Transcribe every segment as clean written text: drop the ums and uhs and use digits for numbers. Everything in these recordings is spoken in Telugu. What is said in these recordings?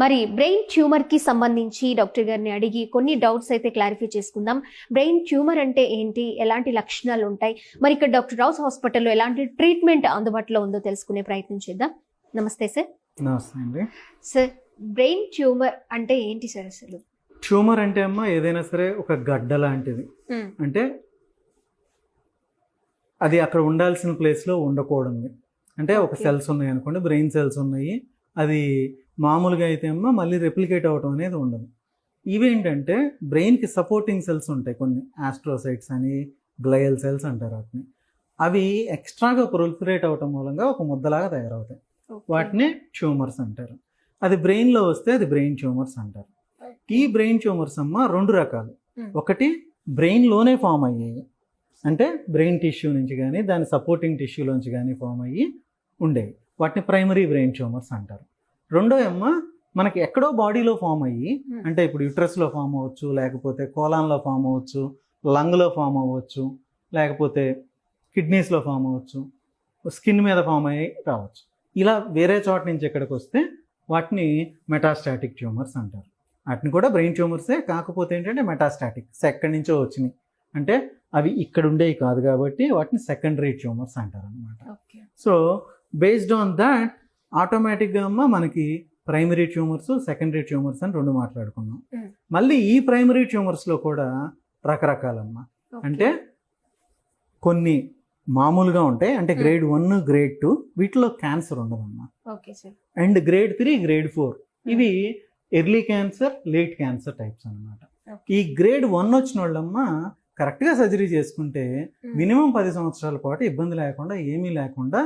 మరి బ్రెయిన్ ట్యూమర్ కి సంబంధించి డాక్టర్ గారిని అడిగి కొన్ని డౌట్స్ అయితే క్లారిఫై చేసుకుందాం. బ్రెయిన్ ట్యూమర్ అంటే ఏంటి, ఎలాంటి లక్షణాలు ఉంటాయి, మరి ఇక్కడ డాక్టర్ రావుస్ హాస్పిటల్లో ఎలాంటి ట్రీట్మెంట్ అందుబాటులో ఉందో తెలుసుకునే ప్రయత్నం చేద్దాం. నమస్తే సార్. నమస్తే అండి. సార్, బ్రెయిన్ ట్యూమర్ అంటే ఏంటి సార్? అసలు ట్యూమర్ అంటే అమ్మా ఏదైనా సరే ఒక గడ్డ లాంటిది. అంటే అది అక్కడ ఉండాల్సిన ప్లేస్లో ఉండకూడదు. అంటే ఒక సెల్స్ ఉన్నాయి అనుకోండి, బ్రెయిన్ సెల్స్ ఉన్నాయి, అది మామూలుగా అయితే అమ్మా మళ్ళీ రెప్లికేట్ అవ్వటం అనేది ఉండదు. ఇవేంటంటే బ్రెయిన్కి సపోర్టింగ్ సెల్స్ ఉంటాయి కొన్ని, ఆస్ట్రోసైట్స్ అని, గ్లయల్ సెల్స్ అంటారు వాటిని. అవి ఎక్స్ట్రాగా ప్రొలిఫరేట్ అవటం మూలంగా ఒక ముద్దలాగా తయారవుతాయి. వాటిని ట్యూమర్స్ అంటారు. అది బ్రెయిన్లో వస్తే అది బ్రెయిన్ ట్యూమర్స్ అంటారు. ఈ బ్రెయిన్ ట్యూమర్స్ అమ్మ రెండు రకాలు. ఒకటి బ్రెయిన్లోనే ఫామ్ అయ్యాయి, అంటే బ్రెయిన్ టిష్యూ నుంచి కానీ దాని సపోర్టింగ్ టిష్యూలోంచి కానీ ఫామ్ అయ్యి ఉండేవి, వాటిని ప్రైమరీ బ్రెయిన్ ట్యూమర్స్ అంటారు. రెండో అమ్మ మనకి ఎక్కడో బాడీలో ఫామ్ అయ్యి, అంటే ఇప్పుడు యుట్రస్లో ఫామ్ అవ్వచ్చు, లేకపోతే కోలాన్లో ఫామ్ అవ్వచ్చు, లంగ్లో ఫామ్ అవ్వచ్చు, లేకపోతే కిడ్నీస్లో ఫామ్ అవ్వచ్చు, స్కిన్ మీద ఫామ్ అయ్యి రావచ్చు. ఇలా వేరే చోట నుంచి ఎక్కడికి వస్తే వాటిని మెటాస్టాటిక్ ట్యూమర్స్ అంటారు. వాటిని కూడా బ్రెయిన్ ట్యూమర్సే, కాకపోతే ఏంటంటే మెటాస్టాటిక్స్ ఎక్కడి నుంచో వచ్చినాయి, అంటే అవి ఇక్కడ ఉండేవి కాదు కాబట్టి వాటిని సెకండరీ ట్యూమర్స్ అంటారు అనమాట. సో బేస్డ్ ఆన్ దాట్ ఆటోమేటిక్గా అమ్మ మనకి ప్రైమరీ ట్యూమర్స్, సెకండరీ ట్యూమర్స్ అని రెండు మాట్లాడుకున్నాం. మళ్ళీ ఈ ప్రైమరీ ట్యూమర్స్లో కూడా రకరకాలమ్మ. అంటే కొన్ని మామూలుగా ఉంటాయి, అంటే గ్రేడ్ 1, గ్రేడ్ 2, వీటిలో క్యాన్సర్ ఉండదమ్మా. అండ్ గ్రేడ్ 3, గ్రేడ్ 4 ఇవి early cancer, late cancer types అనమాట. ఈ గ్రేడ్ 1 వచ్చిన వాళ్ళమ్మ కరెక్ట్గా సర్జరీ చేసుకుంటే మినిమం 10 సంవత్సరాల పాటు ఇబ్బంది లేకుండా, ఏమీ లేకుండా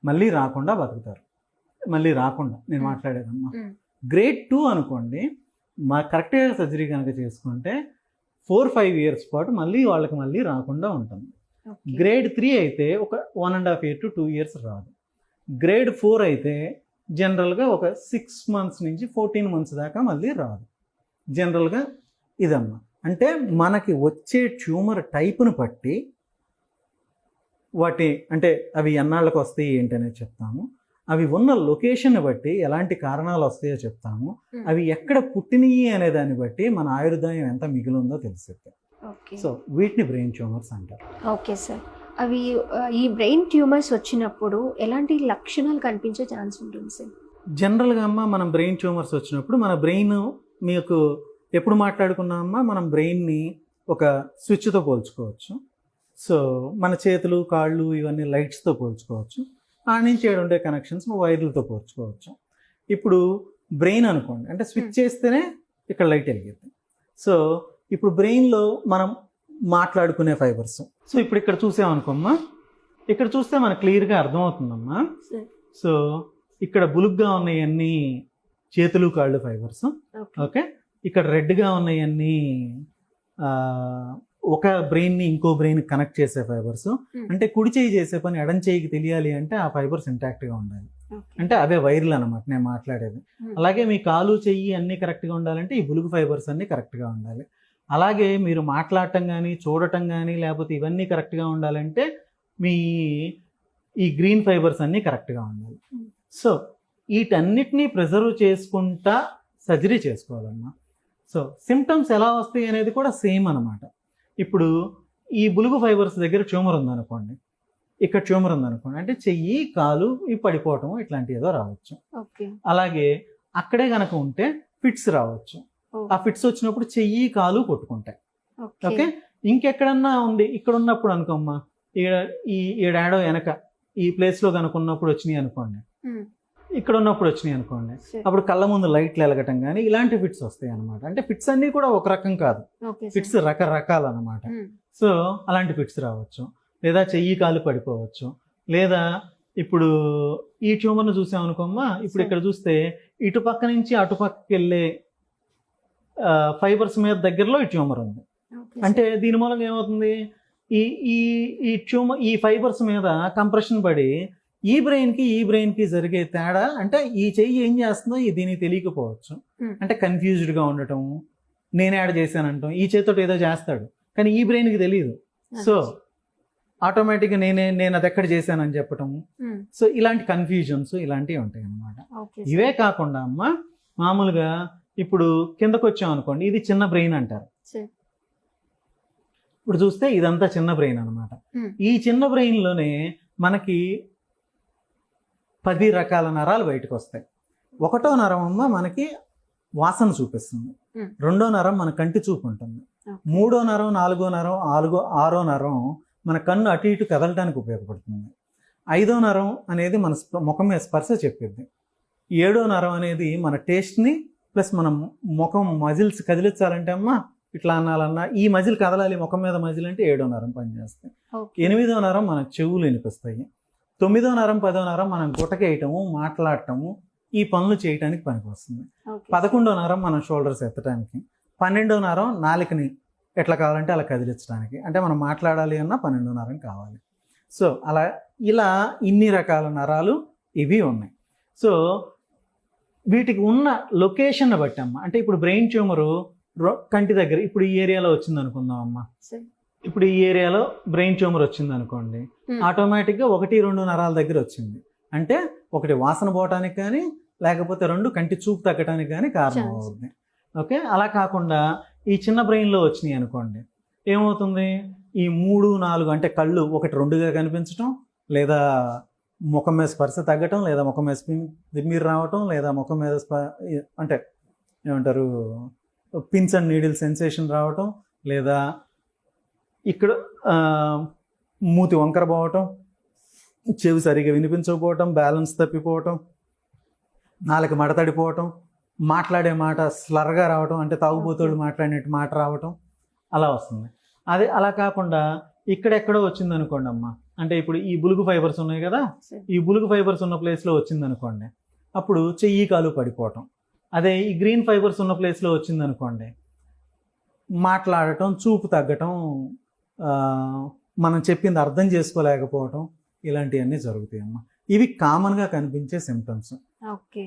మళ్ళీ రాకుండా బతుకుతారు. మళ్ళీ రాకుండా నేను మాట్లాడేదమ్మా. గ్రేడ్ 2 అనుకోండి, కరెక్ట్గా సర్జరీ కనుక చేసుకుంటే 4-5 ఇయర్స్ పాటు మళ్ళీ వాళ్ళకి మళ్ళీ రాకుండా ఉంటుంది. గ్రేడ్ 3 అయితే ఒక 1.5 year to 2 years రాదు. గ్రేడ్ 4 అయితే జనరల్గా ఒక 6 months నుంచి 14 months దాకా మళ్ళీ రాదు జనరల్గా. ఇదమ్మా అంటే మనకి వచ్చే ట్యూమర్ టైప్ను బట్టి వాటి అంటే అవి ఎన్నాళ్ళకు వస్తాయి ఏంటనేది చెప్తాము, అవి ఉన్న లొకేషన్ బట్టి ఎలాంటి కారణాలు వస్తాయో చెప్తాము, అవి ఎక్కడ పుట్టినయి అనే దాన్ని బట్టి మన ఆయుర్దాయం ఎంత మిగిలిందో తెలుస్తుంది. సో వీటిని బ్రెయిన్ ట్యూమర్స్ అంటారు. ఓకే సార్, అవి ఈ బ్రెయిన్ ట్యూమర్స్ వచ్చినప్పుడు ఎలాంటి లక్షణాలు కనిపించే ఛాన్స్ ఉంటుంది సార్? జనరల్గా అమ్మ మనం బ్రెయిన్ ట్యూమర్స్ వచ్చినప్పుడు మన బ్రెయిన్, మీకు ఎప్పుడు మాట్లాడుకున్నామమ్మా, మనం బ్రెయిన్ని ఒక స్విచ్తో పోల్చుకోవచ్చు. సో మన చేతులు, కాళ్ళు ఇవన్నీ లైట్స్తో పోల్చుకోవచ్చు. ఆ నుంచి ఉండే కనెక్షన్స్ వైర్లతో పోల్చుకోవచ్చు. ఇప్పుడు బ్రెయిన్ అనుకోండి, అంటే స్విచ్ చేస్తేనే ఇక్కడ లైట్ వెలిగిద్ది. సో ఇప్పుడు బ్రెయిన్లో మనం మాట్లాడుకునే ఫైబర్స్, సో ఇప్పుడు ఇక్కడ చూసామనుకోమ్మా, ఇక్కడ చూస్తే మనకు క్లియర్గా అర్థమవుతుందమ్మా. సో ఇక్కడ బులుగ్గా ఉన్నాయన్నీ చేతులు, కాళ్ళు ఫైబర్స్. ఓకే, ఇక్కడ రెడ్గా ఉన్నాయన్నీ ఒక బ్రెయిన్ని ఇంకో బ్రెయిన్ కనెక్ట్ చేసే ఫైబర్స్. అంటే కుడి చేయి చేసే పని ఎడం చేయికి తెలియాలి అంటే ఆ ఫైబర్స్ ఇంటాక్ట్గా ఉండాలి, అంటే అవే వైర్లు అనమాట నేను మాట్లాడేది. అలాగే మీ కాలు, చెయ్యి అన్నీ కరెక్ట్గా ఉండాలంటే ఈ బులుగు ఫైబర్స్ అన్నీ కరెక్ట్గా ఉండాలి. అలాగే మీరు మాట్లాడటం కానీ, చూడటం కానీ, లేకపోతే ఇవన్నీ కరెక్ట్గా ఉండాలంటే మీ ఈ గ్రీన్ ఫైబర్స్ అన్నీ కరెక్ట్గా ఉండాలి. సో వీటన్నిటినీ ప్రిజర్వ్ చేసుకుంటా సర్జరీ చేసుకోవాలమ్మా. సో సిమ్టమ్స్ ఎలా వస్తాయి అనేది కూడా సేమ్ అనమాట. ఇప్పుడు ఈ బులుగు ఫైబర్స్ దగ్గర ట్యూమర్ ఉందనుకోండి, ఇక్కడ ట్యూమర్ ఉందనుకోండి, అంటే చెయ్యి, కాలు ఇవి పడిపోవటం ఇట్లాంటి ఏదో రావచ్చు. అలాగే అక్కడే కనుక ఉంటే ఫిట్స్ రావచ్చు. ఆ ఫిట్స్ వచ్చినప్పుడు చెయ్యి, కాలు కొట్టుకుంటాయి. ఓకే, ఇంకెక్కడన్నా ఉంది ఇక్కడ ఉన్నప్పుడు అనుకోమ్మా, ఈడాడో వెనక ఈ ప్లేస్లో కనుక ఉన్నప్పుడు వచ్చినాయి అనుకోండి, ఇక్కడ ఉన్నప్పుడు వచ్చినాయి అనుకోండి, అప్పుడు కళ్ళ ముందు లైట్లు వెలగటం కానీ ఇలాంటి ఫిట్స్ వస్తాయి అనమాట. అంటే ఫిట్స్ అన్నీ కూడా ఒక రకం కాదు, ఫిట్స్ రకరకాలు అనమాట. సో అలాంటి ఫిట్స్ రావచ్చు, లేదా చెయ్యి, కాలు పడిపోవచ్చు. లేదా ఇప్పుడు ఈ ట్యూమర్ను చూసామనుకోమ్మా, ఇప్పుడు ఇక్కడ చూస్తే ఇటుపక్క నుంచి అటుపక్కకి వెళ్ళే ఫైబర్స్ మీద దగ్గరలో ఈ ట్యూమర్ ఉంది. అంటే దీని మూలంగా ఏమవుతుంది, ఈ ఈ ట్యూమర్ ఈ ఫైబర్స్ మీద కంప్రెషన్ పడి ఈ బ్రెయిన్కి జరిగే తేడా, అంటే ఈ చెయ్యి ఏం చేస్తుందో దీనికి తెలియకపోవచ్చు. అంటే కన్ఫ్యూజ్డ్గా ఉండటం, నేనే యాడ్ చేశానంటాం, ఈ చేతితో ఏదో చేస్తాడు కానీ ఈ బ్రెయిన్కి తెలియదు. సో ఆటోమేటిక్గా నేను అది ఎక్కడ చేశానని చెప్పటం. సో ఇలాంటి కన్ఫ్యూజన్స్ ఇలాంటివి ఉంటాయి అన్నమాట. ఇవే కాకుండా అమ్మ మామూలుగా ఇప్పుడు కిందకు వచ్చాం అనుకోండి, ఇది చిన్న బ్రెయిన్ అంటారు. సరే. ఇప్పుడు చూస్తే ఇదంతా చిన్న బ్రెయిన్ అనమాట. ఈ చిన్న బ్రెయిన్లోనే మనకి 10 రకాల నరాలు బయటకు వస్తాయి. ఒకటో నరం అమ్మ మనకి వాసన చూపిస్తుంది, రెండో నరం మన కంటి చూపు ఉంటుంది, మూడో నరం, నాలుగో నరం, ఆరో నరం మన కన్ను అటు ఇటు కదలటానికి ఉపయోగపడుతుంది, ఐదో నరం అనేది మన ముఖం మీద స్పర్శ చెప్పిద్ది, ఏడో నరం అనేది మన టేస్ట్ని ప్లస్ మన ముఖం మజిల్స్ కదిలించాలంటే అమ్మ ఇట్లా అనాలన్నా ఈ మజిల్ కదలాలి, ముఖం మీద మజిల్ అంటే ఏడో నరం పనిచేస్తాయి, ఎనిమిదో నరం మన చెవులు వినిపిస్తాయి, తొమ్మిదో నరం, పదో నరం మనం గుటకేయటము, మాట్లాడటము, ఈ పనులు చేయటానికి పనికి వస్తుంది, 11వ నరం మనం షోల్డర్స్ ఎత్తడానికి, 12వ నరం నాలుకని ఎట్లా కావాలంటే అలా కదిలించడానికి, అంటే మనం మాట్లాడాలి అన్నా 12వ నరం కావాలి. సో అలా ఇలా ఇన్ని రకాల నరాలు ఇవి ఉన్నాయి. సో వీటికి ఉన్న లొకేషన్ బట్టి అమ్మ, అంటే ఇప్పుడు బ్రెయిన్ ట్యూమరు కంటి దగ్గర ఇప్పుడు ఈ ఏరియాలో వచ్చింది అనుకుందాం అమ్మ, ఇప్పుడు ఈ ఏరియాలో బ్రెయిన్ ట్యూమర్ వచ్చింది అనుకోండి, ఆటోమేటిక్గా 1-2 నరాల దగ్గర వచ్చింది అంటే ఒకటి వాసన పోవటానికి కానీ లేకపోతే 2 కంటి చూపు తగ్గటానికి కానీ కారణం అవుతుంది. ఓకే, అలా కాకుండా ఈ చిన్న బ్రెయిన్లో వచ్చినాయి అనుకోండి, ఏమవుతుంది, ఈ 3-4 అంటే కళ్ళు 1-2గా కనిపించటం, లేదా ముఖం మీద స్పర్శ తగ్గటం, లేదా ముఖం మీద తిమ్మిరి రావటం, లేదా ముఖం మీద అంటే ఏమంటారు పిన్స్ అండ్ నీడిల్ సెన్సేషన్ రావటం, లేదా ఇక్కడ మూతి వంకర పోవటం, చెవి సరిగా వినిపించకపోవటం, బ్యాలెన్స్ తప్పిపోవటం, నాలుక మడతడిపోవటం, మాట్లాడే మాట స్లర్గా రావటం, అంటే తాగుబోతోడు మాట్లాడినట్టు మాట రావటం, అలా వస్తుంది. అదే అలా కాకుండా ఇక్కడెక్కడో వచ్చింది అనుకోండి అమ్మ, అంటే ఇప్పుడు ఈ బులుగు ఫైబర్స్ ఉన్నాయి కదా, ఈ బులుగు ఫైబర్స్ ఉన్న ప్లేస్లో వచ్చింది అనుకోండి, అప్పుడు చెయ్యి కాలు పడిపోవటం. అదే ఈ గ్రీన్ ఫైబర్స్ ఉన్న ప్లేస్లో వచ్చింది అనుకోండి, మాట్లాడటం, చూపు తగ్గటం, మనం చెప్పింది అర్థం చేసుకోలేకపోవటం, ఇలాంటివన్నీ జరుగుతాయి అమ్మ. ఇవి కామన్గా కనిపించే సిమ్టమ్స్. ఓకే.